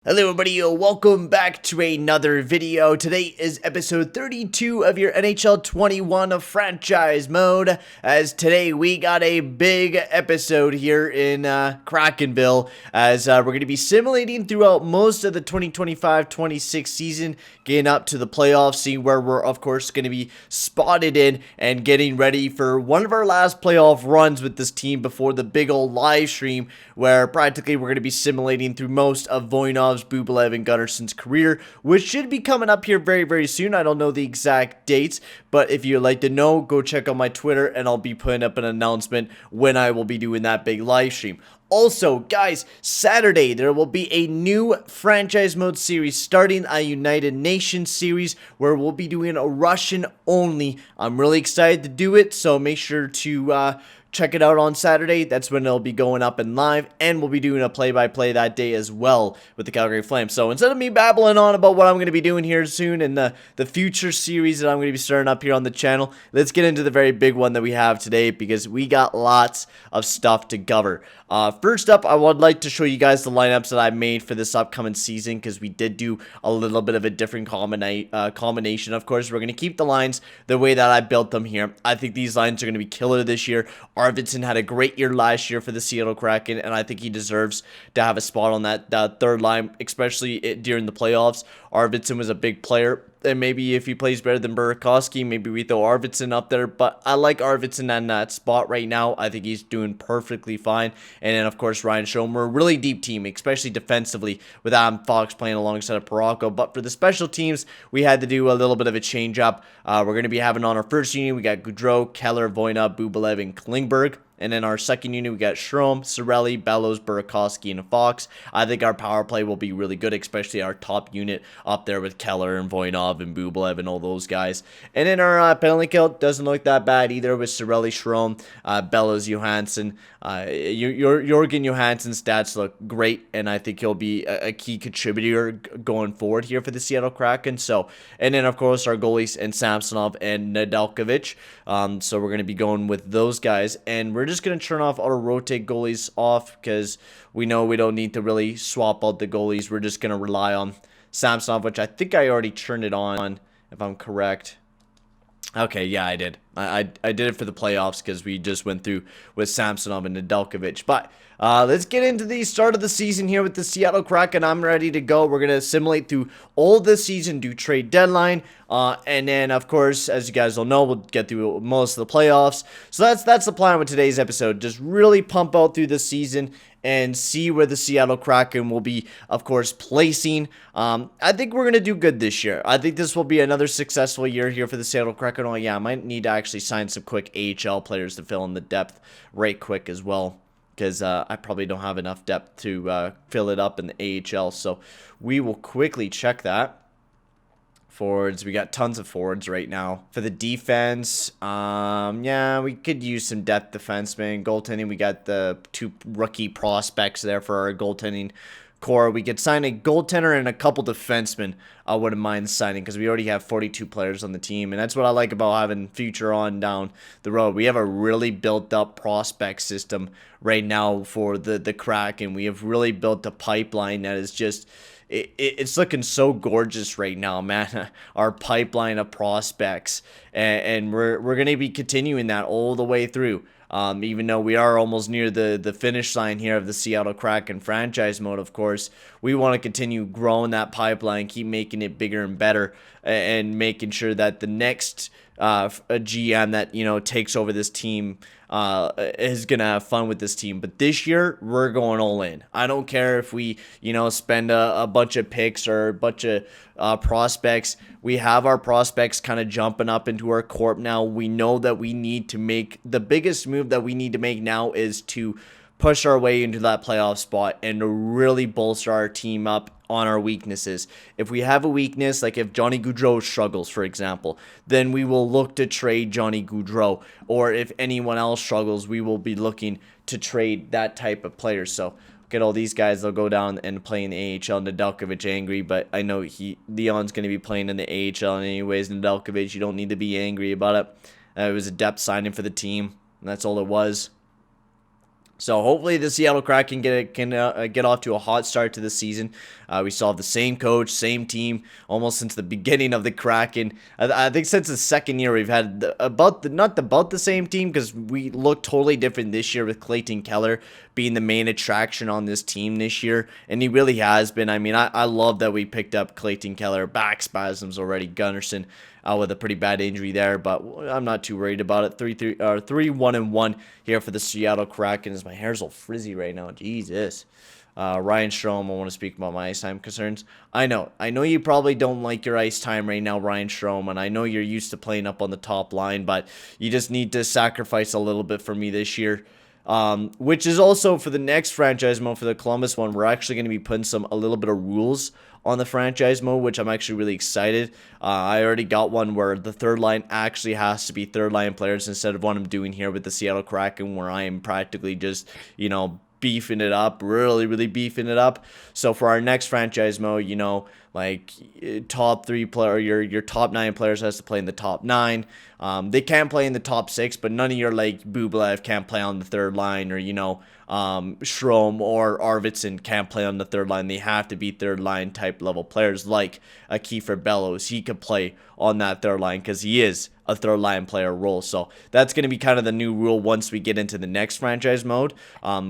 Hello everybody, welcome back to another video. Today is episode 32 of your NHL 21 franchise mode, as today we got a big episode here in Krakenville, as we're going to be simulating throughout most of the 2025-26 season, getting up to the playoffs, seeing where we're of course going to be spotted in, and getting ready for one of our last playoff runs with this team before the big old live stream, where practically we're going to be simulating through most of Voynov's, Bubelev, and Gunnarsson's career, which should be coming up here very, very soon. I don't know the exact dates, but if you'd like to know, go check out my Twitter, and I'll be putting up an announcement when I will be doing that big live stream. Also, guys, Saturday, there will be a new franchise mode series starting, a United Nations series, where we'll be doing a Russian only. I'm really excited to do it, so make sure to check it out on Saturday. That's when it'll be going up and live, and we'll be doing a play-by-play that day as well with the Calgary Flames. So instead of me babbling on about what I'm going to be doing here soon and the future series that I'm going to be starting up here on the channel, let's get into the very big one that we have today, because we got lots of stuff to cover. First up, I would like to show you guys the lineups that I made for this upcoming season, because we did do a little bit of a different combination. Of course, we're going to keep the lines the way that I built them here. I think these lines are going to be killer this year. Arvidsson had a great year last year for the Seattle Kraken, and I think he deserves to have a spot on that third line, especially during the playoffs. Arvidsson was a big player, and maybe if he plays better than Burakovsky, maybe we throw Arvidsson up there, but I like Arvidsson in that spot right now. I think he's doing perfectly fine. And then, of course, Ryan Strome. We're a really deep team, especially defensively, with Adam Fox playing alongside of Parayko. But for the special teams, we had to do a little bit of a change-up. We're going to be having on our first unit, we got Gaudreau, Keller, Voynov, Bubelev, and Klingberg. And then our second unit, we got Strome, Cirelli, Bellows, Burakovsky, and Fox. I think our power play will be really good, especially our top unit up there with Keller and Voynov and Bubelev and all those guys. And then our penalty kill doesn't look that bad either, with Cirelli, Strome, Bellows, Johansson. Jorgen Johansson's stats look great, and I think he'll be a key contributor going forward here for the Seattle Kraken. So, and then of course our goalies and Samsonov and Nedeljkovic. So we're going to be going with those guys, and we're just going to turn off auto rotate goalies off, because we know we don't need to really swap out the goalies. We're just going to rely on Samsonov, which I think I already turned it on, if I'm correct. Okay, yeah, I did. I did it for the playoffs, because we just went through with Samsonov and Nedeljkovic. But let's get into the start of the season here with the Seattle Kraken. I'm ready to go. We're going to simulate through all the season, do trade deadline. And then, of course, as you guys will know, we'll get through most of the playoffs. So that's the plan with today's episode. Just really pump out through the season and see where the Seattle Kraken will be, of course, placing. I think we're going to do good this year. I think this will be another successful year here for the Seattle Kraken. Oh, yeah, I might need to actually sign some quick AHL players to fill in the depth right quick as well, because I probably don't have enough depth to fill it up in the AHL. So we will quickly check that. Forwards, we got tons of forwards right now. For the defense, yeah, we could use some depth defensemen. Goaltending, we got the two rookie prospects there for our goaltending core. We could sign a goaltender and a couple defensemen. I wouldn't mind signing, because we already have 42 players on the team, and that's what I like about having future on down the road. We have a really built up prospect system right now for the Kraken. We have really built a pipeline that is just... It's looking so gorgeous right now, man. Our pipeline of prospects, and we're going to be continuing that all the way through. Even though we are almost near the finish line here of the Seattle Kraken franchise mode, of course, we want to continue growing that pipeline, keep making it bigger and better, and making sure that the next a GM that, you know, takes over this team is gonna have fun with this team. But this year, we're going all in. I don't care if we, you know, spend a bunch of picks or a bunch of prospects. We have our prospects kind of jumping up into our corp now. We know that we need to make the biggest move that we need to make now is to push our way into that playoff spot and to really bolster our team up on our weaknesses. If we have a weakness, like if Johnny Gaudreau struggles, for example, then we will look to trade Johnny Gaudreau. Or if anyone else struggles, we will be looking to trade that type of player. So get all these guys, they'll go down and play in the AHL. Nedeljkovic angry, but I know Leon's going to be playing in the AHL anyways. Nedeljkovic, you don't need to be angry about it. It was a depth signing for the team, and that's all it was. So hopefully the Seattle Kraken get off to a hot start to the season. We still have the same coach, same team, almost since the beginning of the Kraken. I think since the second year we've had not about the same team, because we look totally different this year with Clayton Keller being the main attraction on this team this year, and he really has been. I mean, I love that we picked up Clayton Keller, back spasms already. Gunnarsson with a pretty bad injury there, but I'm not too worried about it. 3-1-1 here for the Seattle Kraken. As my hair's all frizzy right now. Jesus. Ryan Strome, I want to speak about my ice time concerns. I know you probably don't like your ice time right now, Ryan Strome, and I know you're used to playing up on the top line, but you just need to sacrifice a little bit for me this year. Which is also for the next franchise mode, for the Columbus one, we're actually going to be putting a little bit of rules on the franchise mode, which I'm actually really excited. I already got one where the third line actually has to be third line players instead of what I'm doing here with the Seattle Kraken, where I am practically just, beefing it up, really beefing it up. So for our next franchise mode, like top 3 player, your top 9 players has to play in the top 9. They can play in the top 6, but none of your like Bublev can't play on the third line, or Strome or Arvidsson can't play on the third line. They have to be third line type level players, like a Kiefer Bellows. He could play on that third line because he is a third line player role. So that's going to be kind of the new rule once we get into the next franchise mode,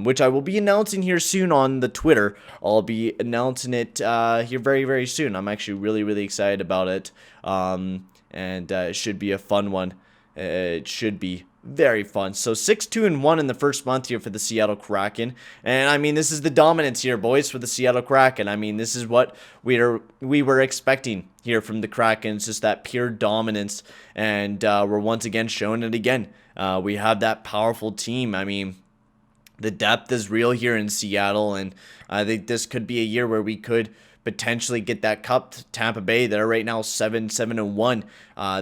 which I will be announcing here soon on the Twitter. I'll be announcing it here very soon. I'm actually really excited about it, and it should be a fun one. It should be very fun. So 6-2-1 in the first month here for the Seattle Kraken, and I mean, this is the dominance here, boys, for the Seattle Kraken. I mean, this is what we were expecting here from the Kraken. It's just that pure dominance, and we're once again showing it again. We have that powerful team. I mean, the depth is real here in Seattle, and I think this could be a year where we could potentially get that cup. Tampa Bay, they're right now 7-1.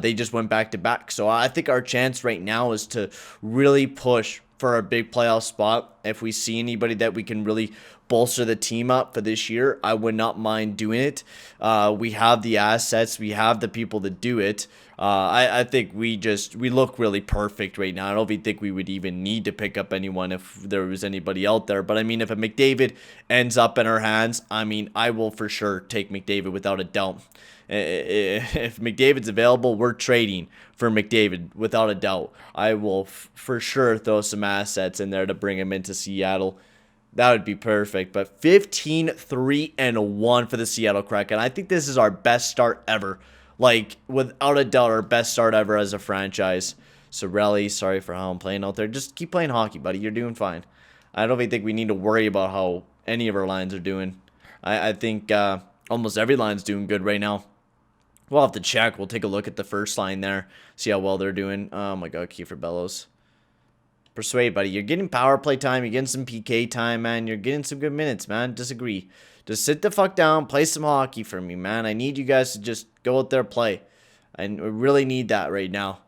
They just went back to back. So I think our chance right now is to really push for a big playoff spot. If we see anybody that we can really bolster the team up for this year, I would not mind doing it. We have the assets, we have the people to do it. I think we look really perfect right now. I don't even think we would even need to pick up anyone if there was anybody out there. But I mean, if a McDavid ends up in our hands, I mean, I will for sure take McDavid without a doubt. If McDavid's available, we're trading for McDavid without a doubt. I will for sure throw some assets in there to bring him into Seattle. That would be perfect. But 15-3-1 for the Seattle Kraken. I think this is our best start ever. Like, without a doubt, our best start ever as a franchise. Cirelli, sorry for how I'm playing out there. Just keep playing hockey, buddy. You're doing fine. I don't even think we need to worry about how any of our lines are doing. I think almost every line's doing good right now. We'll have to check. We'll take a look at the first line there. See how well they're doing. Oh, my God. Kiefer Bellows. Persuade, buddy. You're getting power play time. You're getting some PK time, man. You're getting some good minutes, man. Disagree. Just sit the fuck down. Play some hockey for me, man. I need you guys to just go out there and play. I really need that right now.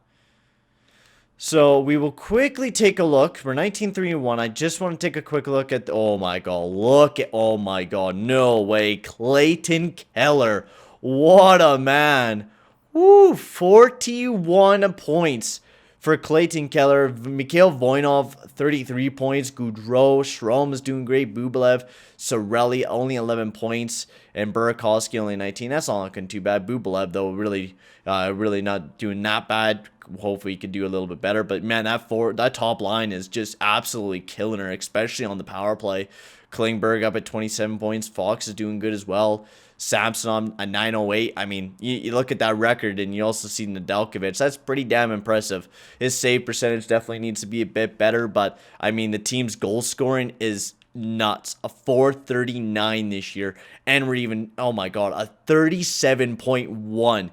So we will quickly take a look. We're 19-3-1. I just want to take a quick look at... oh, my God. Look at... oh, my God. No way. Clayton Keller. What a man. Woo. 41 points for Clayton Keller. Mikhail Voynov, 33 points. Gaudreau, Strome is doing great. Bublev, Cirelli, only 11 points. And Burakovsky, only 19. That's not looking too bad. Bublev, though, really not doing that bad. Hopefully he could do a little bit better. But, man, that top line is just absolutely killing her, especially on the power play. Klingberg up at 27 points. Fox is doing good as well. Samsonov at 908. I mean, you look at that record, and you also see Nedeljkovic. That's pretty damn impressive. His save percentage definitely needs to be a bit better, but I mean, the team's goal scoring is nuts. A 439 this year, and we're even, oh my God, a 37.1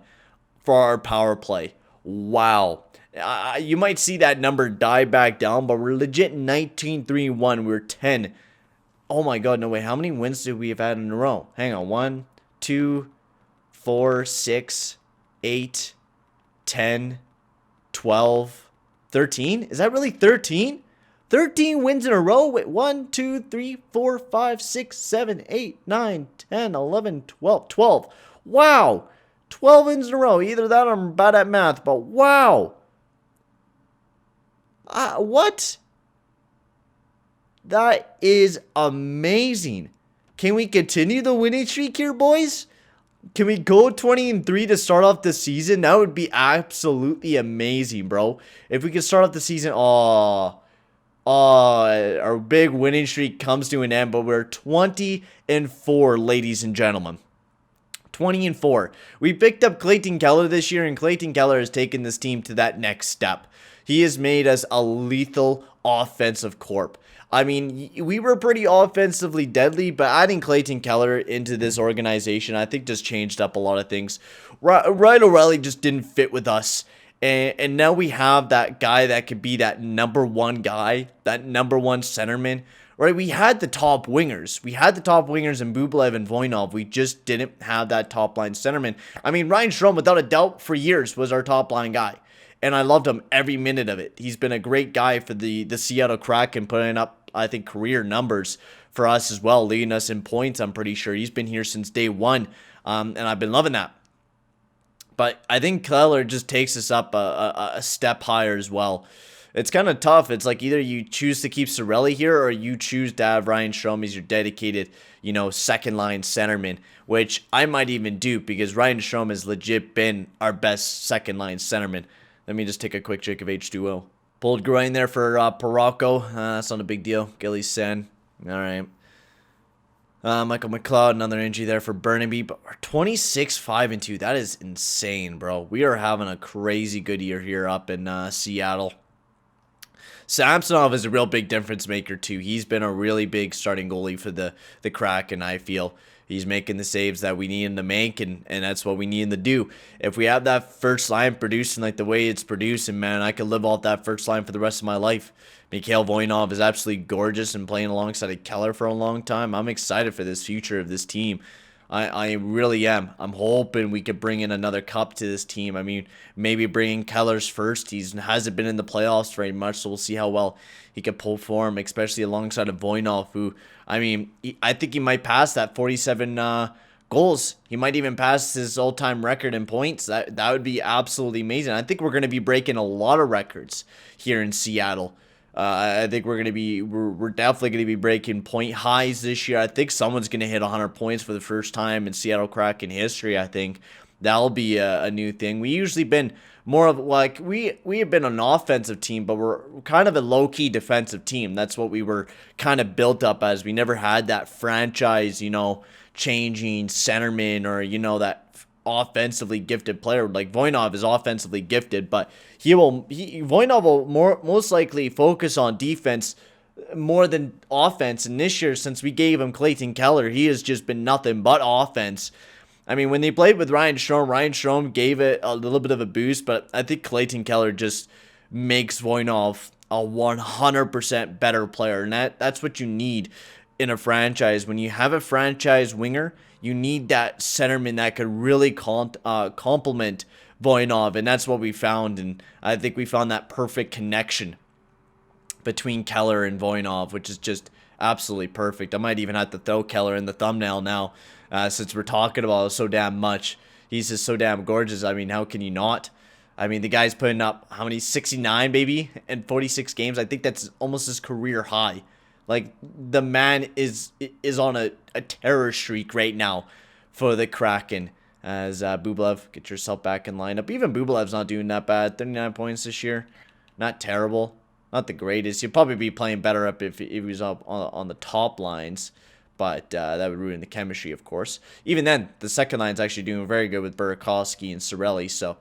for our power play. Wow. You might see that number die back down, but we're legit 19-3-1. We're 10. Oh my God, no way. How many wins do we have had in a row? Hang on. 1, 2, 4, 6, 8, 10, 12, 13? Is that really 13? 13 wins in a row? Wait, 1, 2, 3, 4, 5, 6, 7, 8, 9, 10, 11, 12. 12. Wow. 12 wins in a row. Either that or I'm bad at math, but wow. What? That is amazing. Can we continue the winning streak here, boys? Can we go 20-3 to start off the season? That would be absolutely amazing, bro. If we could start off the season, our big winning streak comes to an end, but we're 20-4, ladies and gentlemen. 20-4. We picked up Clayton Keller this year, and Clayton Keller has taken this team to that next step. He has made us a lethal offensive corp. I mean, we were pretty offensively deadly, but adding Clayton Keller into this organization, I think just changed up a lot of things. Ryan O'Reilly just didn't fit with us. And now we have that guy that could be that number one guy, that number one centerman. Right, we had the top wingers. We had the top wingers in Bublev and Voynov. We just didn't have that top line centerman. I mean, Ryan Strome, without a doubt, for years was our top line guy. And I loved him every minute of it. He's been a great guy for the Seattle Kraken, putting up, I think, career numbers for us as well, leading us in points, I'm pretty sure. He's been here since day one, and I've been loving that. But I think Keller just takes us up a step higher as well. It's kind of tough. It's like either you choose to keep Cirelli here or you choose to have Ryan Strome as your dedicated, second-line centerman, which I might even do because Ryan Strome has legit been our best second-line centerman. Let me just take a quick drink of H2O. Pulled groin there for Parayko. That's not a big deal. Gilly Sen. All right. Michael McLeod, another injury there for Burnaby. But we're 26-5-2. That is insane, bro. We are having a crazy good year here up in Seattle. Samsonov is a real big difference maker, too. He's been a really big starting goalie for the Kraken, I feel. He's making the saves that we need him to make, and that's what we need him to do. If we have that first line producing like the way it's producing, man, I could live off that first line for the rest of my life. Mikhail Voynov is absolutely gorgeous and playing alongside of Keller for a long time. I'm excited for this future of this team. I really am. I'm hoping we could bring in another cup to this team. I mean, maybe bringing Keller's first. He hasn't been in the playoffs very much, so we'll see how well he can perform, especially alongside of Voynov, who, I mean, I think he might pass that 47 goals. He might even pass his all-time record in points. That would be absolutely amazing. I think we're going to be breaking a lot of records here in Seattle. I think we're definitely going to be breaking point highs this year. I think someone's going to hit 100 points for the first time in Seattle Kraken history. I think that'll be a new thing. We usually been more of like we have been an offensive team, but we're kind of a low-key defensive team. That's what we were kind of built up as. We never had that franchise, changing centerman or that offensively gifted player. Like Voynov is offensively gifted, but Voynov will most likely focus on defense more than offense. And this year, since we gave him Clayton Keller, he has just been nothing but offense. I mean, when they played with Ryan Strome gave it a little bit of a boost, but I think Clayton Keller just makes Voynov a 100% better player, and that's what you need in a franchise. When you have a franchise winger, you need that centerman that could really complement Voynov, and that's what we found. And I think we found that perfect connection between Keller and Voynov, which is just absolutely perfect. I might even have to throw Keller in the thumbnail now, since we're talking about it so damn much. He's just so damn gorgeous. I mean, how can you not? I mean, the guy's putting up, how many, 69, baby, in 46 games? I think that's almost his career high. Like, the man is on a terror streak right now for the Kraken. As Bublev, get yourself back in lineup. Even Bublev's not doing that bad. 39 points this year. Not terrible. Not the greatest. He'd probably be playing better up if he was up on the top lines. But that would ruin the chemistry, of course. Even then, the second line's actually doing very good with Burakovsky and Cirelli. So,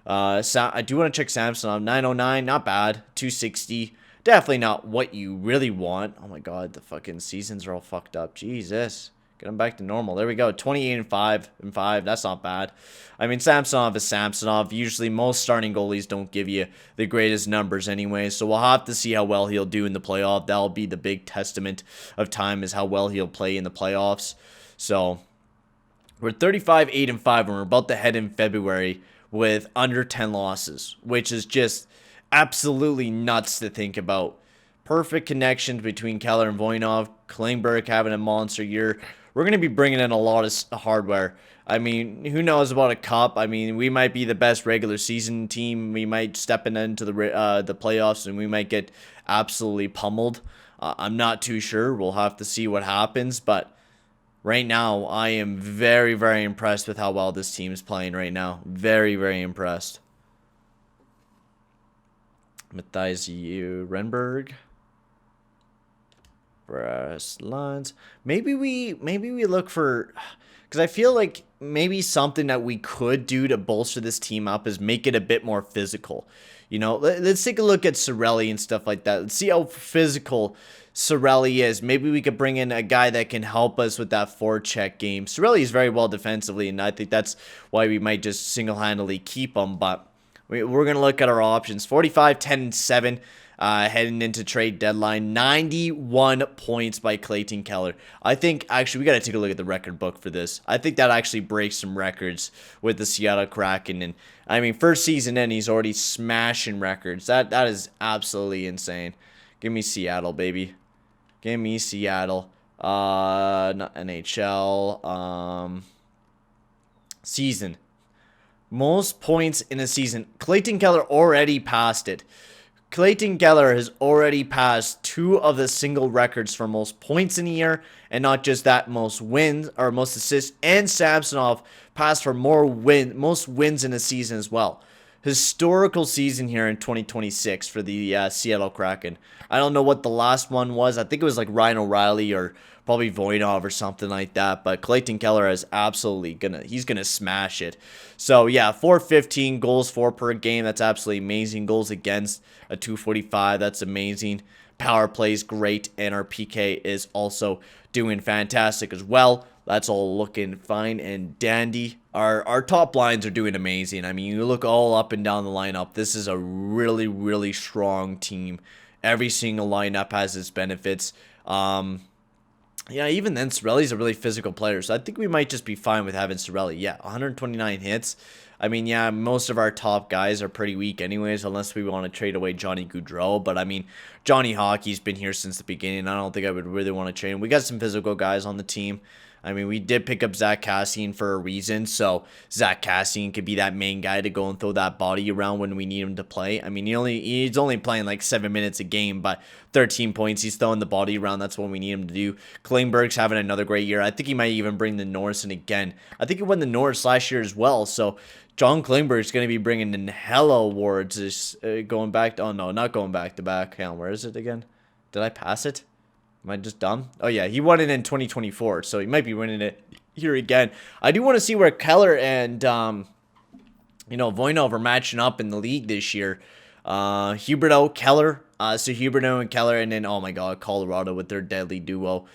I do want to check Samsonov. 909, not bad. 260. Definitely not what you really want. Oh my god, the fucking seasons are all fucked up. Jesus. Get them back to normal. There we go. 28-5. That's not bad. I mean, Samsonov is Samsonov. Usually, most starting goalies don't give you the greatest numbers anyway. So we'll have to see how well he'll do in the playoff. That'll be the big testament of time, is how well he'll play in the playoffs. So we're 35-8-5, and we're about to head in February with under 10 losses, which is just absolutely nuts to think about. Perfect connections between Keller and Voynov. Klingberg having a monster year. We're going to be bringing in a lot of hardware. I mean, who knows about a cup? I mean, we might be the best regular season team. We might step into the playoffs and we might get absolutely pummeled. I'm not too sure. We'll have to see what happens, but right now I am very, very impressed with how well this team is playing right now. Very, very impressed. Matthias Renberg. Brass lines. Maybe we look for, because I feel like maybe something that we could do to bolster this team up is make it a bit more physical. You know, let's take a look at Cirelli and stuff like that. Let's see how physical Cirelli is. Maybe we could bring in a guy that can help us with that forecheck game. Cirelli is very well defensively, and I think that's why we might just single-handedly keep him. But we're going to look at our options. 45, 10, and 7. Heading into trade deadline. 91 points by Clayton Keller. I think, actually, we got to take a look at the record book for this. I think that actually breaks some records with the Seattle Kraken. And, I mean, first season in, he's already smashing records. That is absolutely insane. Give me Seattle, baby. Give me Seattle. Not NHL. Season. Most points in a season. Clayton Keller already passed it. Clayton Keller has already passed 2 of the single records for most points in a year, and not just that, most wins or most assists. And Samsonov passed for most wins in a season as well. Historical season here in 2026 for the Seattle Kraken. I don't know what the last one was. I think it was like Ryan O'Reilly or probably Voynov or something like that. But Clayton Keller is absolutely he's gonna smash it. So yeah, 415 goals for per game. That's absolutely amazing. Goals against a 245. That's amazing. Power plays great, and our PK is also doing fantastic as well. That's all looking fine and dandy. Our top lines are doing amazing. I mean, you look all up and down the lineup. This is a really, really strong team. Every single lineup has its benefits. Yeah, even then, Cirelli's a really physical player, so I think we might just be fine with having Cirelli. Yeah, 129 hits. I mean, yeah, most of our top guys are pretty weak anyways, unless we want to trade away Johnny Gaudreau. But, I mean, Johnny Hockey's been here since the beginning. I don't think I would really want to trade him. We got some physical guys on the team. I mean, we did pick up Zach Kassian for a reason, so Zach Kassian could be that main guy to go and throw that body around when we need him to play. I mean, he's only playing like 7 minutes a game, but 13 points, he's throwing the body around. That's what we need him to do. Klingberg's having another great year. I think he might even bring the Norris in again. I think he won the Norris last year as well, so John Klingberg's going to be bringing in hella awards. Going back to, oh no, not going back to back. Hang on, where is it again? Did I pass it? Am I just dumb? Oh, yeah, he won it in 2024, so he might be winning it here again. I do want to see where Keller and, Voynov are matching up in the league this year. Huberdeau, Keller. So Huberdeau and Keller, and then, oh, my God, Colorado with their deadly duo.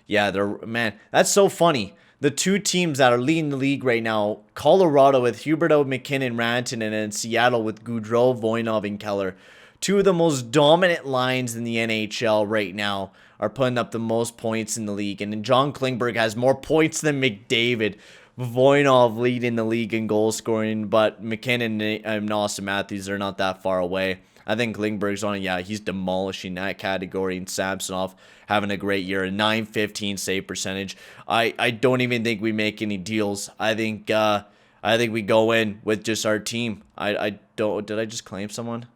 Yeah, man, that's so funny. The 2 teams that are leading the league right now, Colorado with Huberdeau, McKinnon, Rantanen, and then Seattle with Gaudreau, Voynov, and Keller. 2 of the most dominant lines in the NHL right now are putting up the most points in the league. And then John Klingberg has more points than McDavid. Voynov leading the league in goal scoring, but McKinnon and Austin Matthews are not that far away. I think Klingberg's on it. Yeah, he's demolishing that category. And Samsonov having a great year. A .915 save percentage. I don't even think we make any deals. I think we go in with just our team. I don't. Did I just claim someone?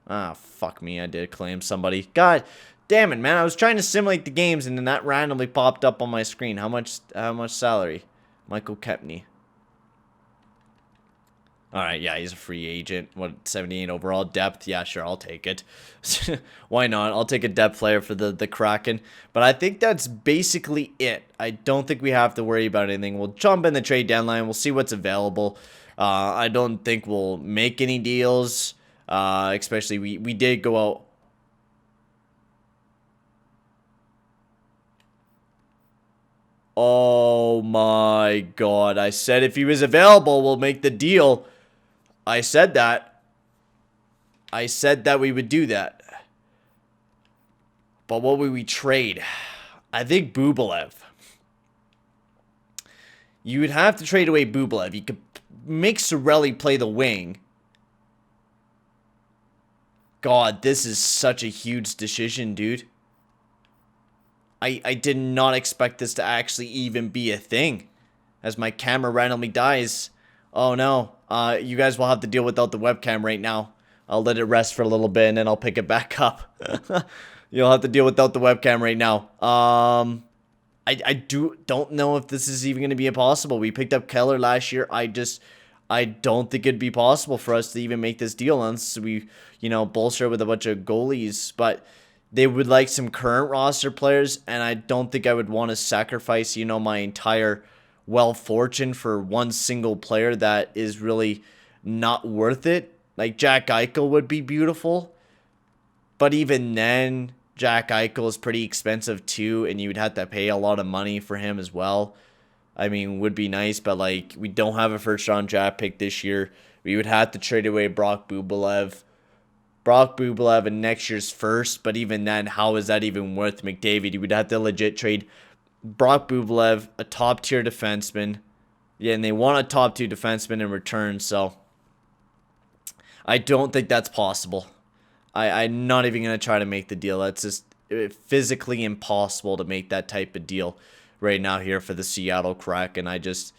Ah, fuck me, I did claim somebody. God damn it, man. I was trying to simulate the games, and then that randomly popped up on my screen. How much salary? Michael Kepney. Alright, yeah, he's a free agent. What, 78 overall depth? Yeah, sure, I'll take it. Why not? I'll take a depth player for the Kraken. But I think that's basically it. I don't think we have to worry about anything. We'll jump in the trade deadline. We'll see what's available. I don't think we'll make any deals. Especially we did go out. Oh my God. I said if he was available, we'll make the deal. I said that. I said that we would do that. But what would we trade? I think Bubalev. You would have to trade away Bubalev. You could make Cirelli play the wing. God, this is such a huge decision, dude. I did not expect this to actually even be a thing. As my camera randomly dies. Oh no. You guys will have to deal without the webcam right now. I'll let it rest for a little bit, and then I'll pick it back up. You'll have to deal without the webcam right now. I don't know if this is even going to be possible. We picked up Keller last year. I don't think it'd be possible for us to even make this deal unless we, bolster with a bunch of goalies. But they would like some current roster players, and I don't think I would want to sacrifice, my entire fortune for one single player that is really not worth it. Like Jack Eichel would be beautiful, but even then, Jack Eichel is pretty expensive too, and you would have to pay a lot of money for him as well. I mean, would be nice, but we don't have a first-round draft pick this year. We would have to trade away Brock Bubelev in next year's first, but even then, how is that even worth McDavid? You would have to legit trade Brock Bubelev, a top-tier defenseman. Yeah, and they want a top-tier defenseman in return, so I don't think that's possible. I'm not even going to try to make the deal. That's just physically impossible to make that type of deal right now here for the Seattle Kraken. I just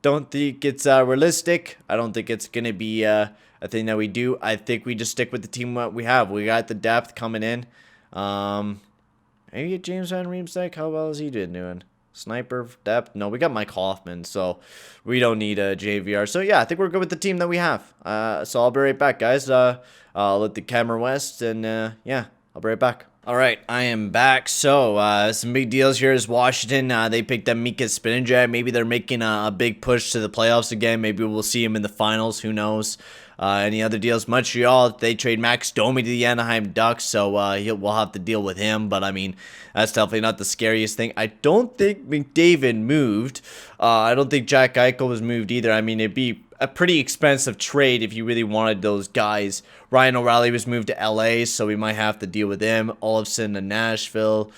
don't think it's realistic. I don't think it's going to be a thing that we do. I think we just stick with the team that we have. We got the depth coming in. Maybe get James Van Riemsdyk. How well is he doing? Sniper depth? No, we got Mike Hoffman, so we don't need a JVR. So yeah, I think we're good with the team that we have. So I'll be right back, guys. I'll let the camera rest, and yeah, I'll be right back. All right, I am back. So some big deals here is Washington. They picked up Mika Spinninjak. Maybe they're making a big push to the playoffs again. Maybe we'll see him in the finals. Who knows? Any other deals? Montreal, they trade Max Domi to the Anaheim Ducks, so we'll have to deal with him. But, I mean, that's definitely not the scariest thing. I don't think McDavid moved. I don't think Jack Eichel was moved either. I mean, it'd be a pretty expensive trade if you really wanted those guys. Ryan O'Reilly was moved to LA, so we might have to deal with him. Olofsson to Nashville.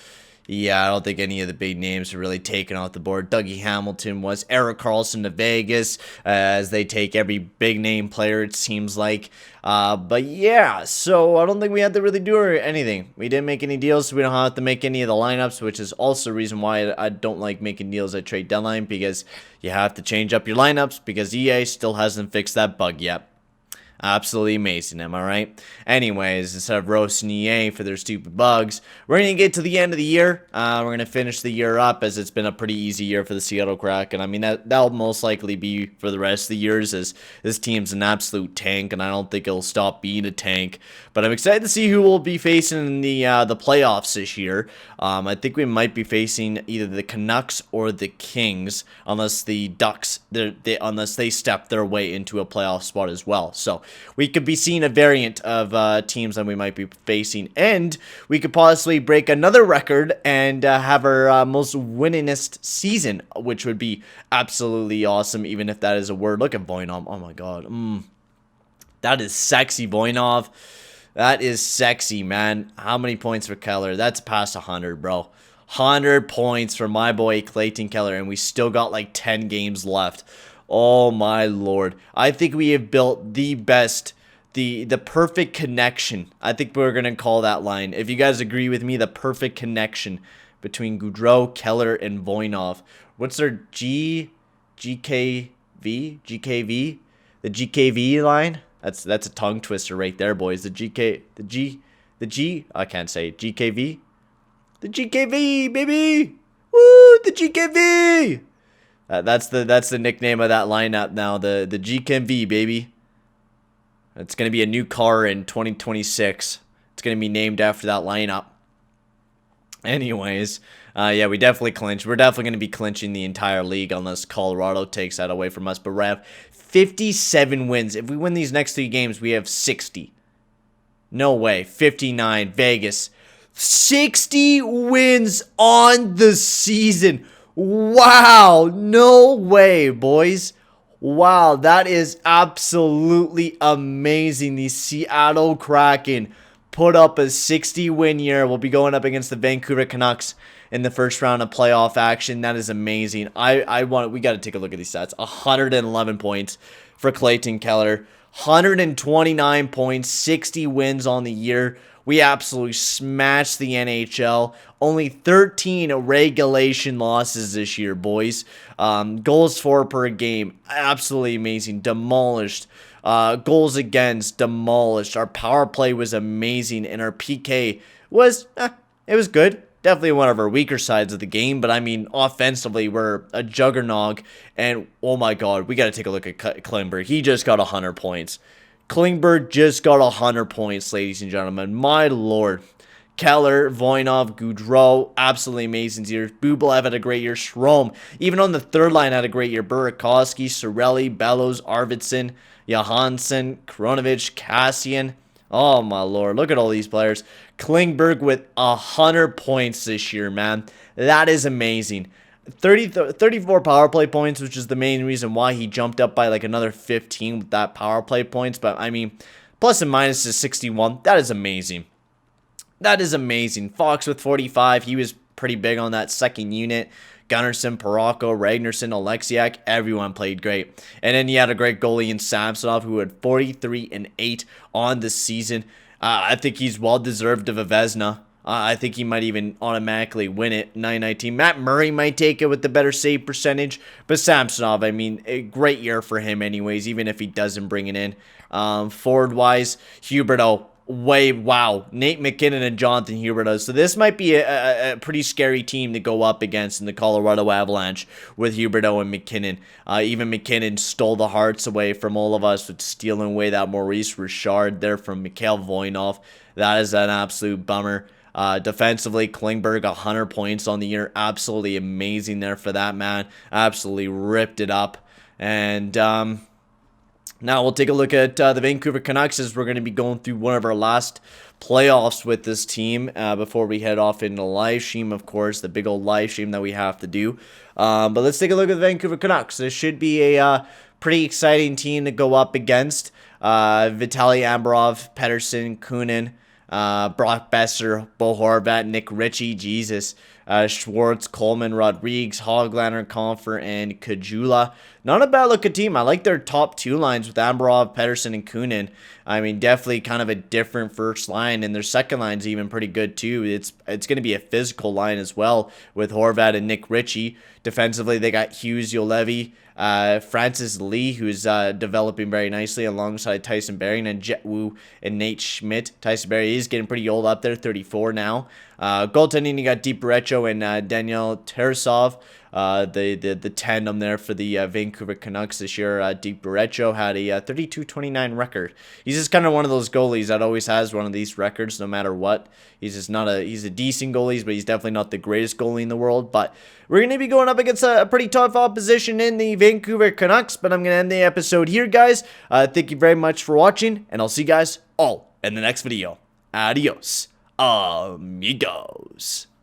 Yeah, I don't think any of the big names are really taken off the board. Dougie Hamilton was. Erik Karlsson to Vegas, as they take every big name player, it seems like. But yeah, so I don't think we had to really do anything. We didn't make any deals, so we don't have to make any of the lineups, which is also the reason why I don't like making deals at trade deadline, because you have to change up your lineups, because EA still hasn't fixed that bug yet. Absolutely amazing, am I right? Anyways, instead of roasting EA for their stupid bugs, we're going to get to the end of the year. We're going to finish the year up, as it's been a pretty easy year for the Seattle Kraken. I mean, that'll most likely be for the rest of the years, as this team's an absolute tank, and I don't think it'll stop being a tank. But I'm excited to see who we'll be facing in the playoffs this year. I think we might be facing either the Canucks or the Kings, unless the Ducks, unless they step their way into a playoff spot as well. So we could be seeing a variant of teams that we might be facing, and we could possibly break another record and have our most winningest season, which would be absolutely awesome, even if that is a word. Look at Voynov. Oh my god. That is sexy, Voynov. That is sexy, man. How many points for Keller? That's past 100, bro. 100 points for my boy Clayton Keller, and we still got like 10 games left. Oh my lord. I think we have built the best, the perfect connection. I think we're going to call that line. If you guys agree with me, the perfect connection between Gaudreau, Keller, and Voynov. What's their GKV? GKV? The GKV line? That's a tongue twister right there, boys. The G, I can't say it. GKV? The GKV, baby! Woo, the GKV! That's the nickname of that lineup now, the GKV, baby. It's going to be a new car in 2026. It's going to be named after that lineup. Anyways, yeah, we definitely clinched. We're definitely going to be clinching the entire league unless Colorado takes that away from us. But we have 57 wins. If we win these next 3 games, we have 60. No way. 59. Vegas. 60 wins on the season. Wow. No way, boys. Wow, that is absolutely amazing. The Seattle Kraken put up a 60-win year. We'll be going up against the Vancouver Canucks in the first round of playoff action. That is amazing. We got to take a look at these stats. 111 points for Clayton Keller. 129 points, 60 wins on the year. We absolutely smashed the NHL. Only 13 regulation losses this year, boys. Goals for per game. Absolutely amazing. Demolished Goals against, demolished. Our power play was amazing, and our PK was, it was good. Definitely one of our weaker sides of the game, but I mean, offensively, we're a juggernaut, and oh my god, we got to take a look at Klingberg. He just got 100 points. Klingberg just got 100 points, ladies and gentlemen. My lord. Keller, Voynov, Gaudreau, absolutely amazing years. Bublev had a great year. Strome, even on the third line, had a great year. Burakovsky, Cirelli, Bellows, Arvidsson, Johansson, Kronovich, Cassian. Oh my lord, look at all these players. Klingberg with 100 points this year, man. That is amazing. 34 power play points, which is the main reason why he jumped up by like another 15 with that power play points. But I mean, plus and minus is 61. That is amazing. That is amazing. Fox with 45. He was pretty big on that second unit. Gunnarsson, Parayko, Ragnarsson, Alexiak, everyone played great. And then you had a great goalie in Samsonov who had 43 and 8 on the season. I think he's well deserved of a Vezina. I think he might even automatically win it. 919. Matt Murray might take it with the better save percentage. But Samsonov, I mean, a great year for him anyways, even if he doesn't bring it in. Forward-wise, Huberdeau. Wow. Nate McKinnon and Jonathan Huberdeau. So this might be a pretty scary team to go up against in the Colorado Avalanche with Huberdeau and McKinnon. Even McKinnon stole the hearts away from all of us with stealing away that Maurice Richard there from Mikhail Voynov. That is an absolute bummer. Defensively, Klingberg, 100 points on the year. Absolutely amazing there for that man. Absolutely ripped it up. And now we'll take a look at the Vancouver Canucks as we're going to be going through one of our last playoffs with this team before we head off into the live stream, of course, the big old live stream that we have to do. But let's take a look at the Vancouver Canucks. This should be a pretty exciting team to go up against. Vitaly Ambrov, Pettersson, Kunin, Brock Besser, Bo Horvat, Nick Ritchie, Jesus, Schwartz, Coleman, Rodriguez, Hoglander, Confer, and Kajula. Not a bad looking team. I like their top two lines with Ambrov, Pettersson, and Kunin. I mean, definitely kind of a different first line, and their second line's even pretty good too. It's going to be a physical line as well with Horvat and Nick Ritchie. Defensively, they got Hughes, Yolevi, Francis Lee, who's developing very nicely alongside Tyson Barrie and Jet Wu and Nate Schmidt. Tyson Barrie is getting pretty old up there, 34 now. Goaltending, you got Deep Recho and Daniel Tarasov. The tandem there for the Vancouver Canucks this year. Deep Recho had a 32-29 record. He's just kind of one of those goalies that always has one of these records no matter what. He's a decent goalie, but he's definitely not the greatest goalie in the world. But we're going to be going up against a pretty tough opposition in the Vancouver Canucks. But I'm going to end the episode here, guys. Thank you very much for watching, and I'll see you guys all in the next video. Adios, amigos.